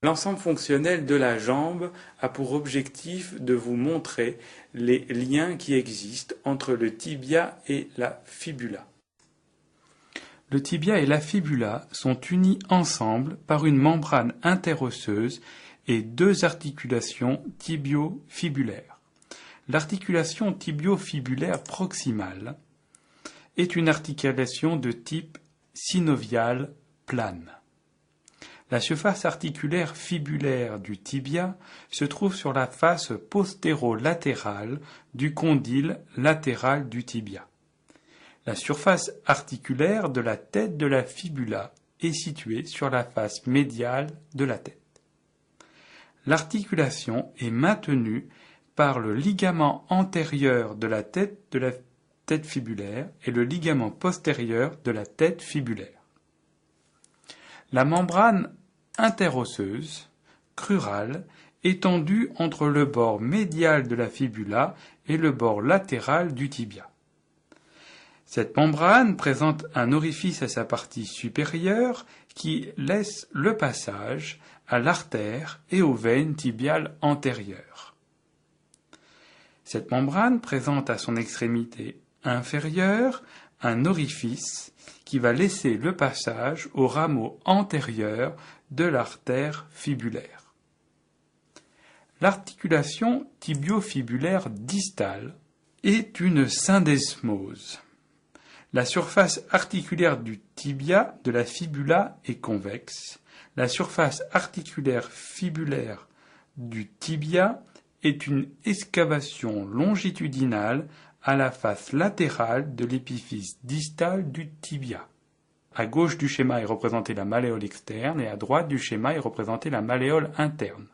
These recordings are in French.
L'ensemble fonctionnel de la jambe a pour objectif de vous montrer les liens qui existent entre le tibia et la fibula. Le tibia et la fibula sont unis ensemble par une membrane interosseuse et deux articulations tibio-fibulaires. L'articulation tibio-fibulaire proximale est une articulation de type synovial plane. La surface articulaire fibulaire du tibia se trouve sur la face postérolatérale du condyle latéral du tibia. La surface articulaire de la tête de la fibula est située sur la face médiale de la tête. L'articulation est maintenue par le ligament antérieur de la tête fibulaire et le ligament postérieur de la tête fibulaire. La membrane interosseuse, crurale, est tendue entre le bord médial de la fibula et le bord latéral du tibia. Cette membrane présente un orifice à sa partie supérieure qui laisse le passage à l'artère et aux veines tibiales antérieures. Cette membrane présente à son extrémité inférieure un orifice qui va laisser le passage au rameau antérieur de l'artère fibulaire. L'articulation tibio-fibulaire distale est une syndesmose. La surface articulaire du tibia de la fibula est convexe. La surface articulaire fibulaire du tibia est une excavation longitudinale à la face latérale de l'épiphyse distale du tibia. À gauche du schéma est représentée la malléole externe et à droite du schéma est représentée la malléole interne.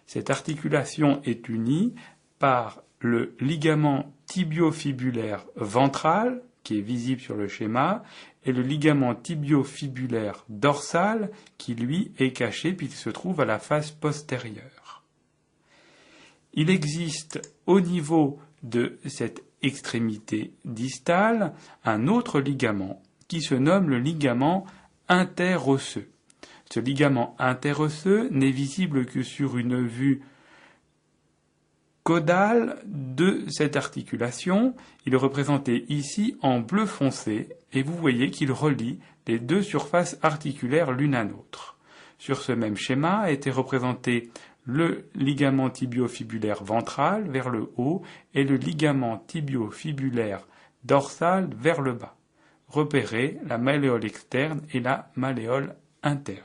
Cette articulation est unie par le ligament tibio-fibulaire ventral, qui est visible sur le schéma, et le ligament tibio-fibulaire dorsal, qui lui est caché puisqu'il se trouve à la face postérieure. Il existe au niveau de cette extrémité distale un autre ligament qui se nomme le ligament interosseux. Ce ligament interosseux n'est visible que sur une vue caudale de cette articulation. Il est représenté ici en bleu foncé et vous voyez qu'il relie les deux surfaces articulaires l'une à l'autre. Sur ce même schéma a été représenté le ligament tibio-fibulaire ventral vers le haut et le ligament tibio-fibulaire dorsal vers le bas. Repérez la malléole externe et la malléole interne.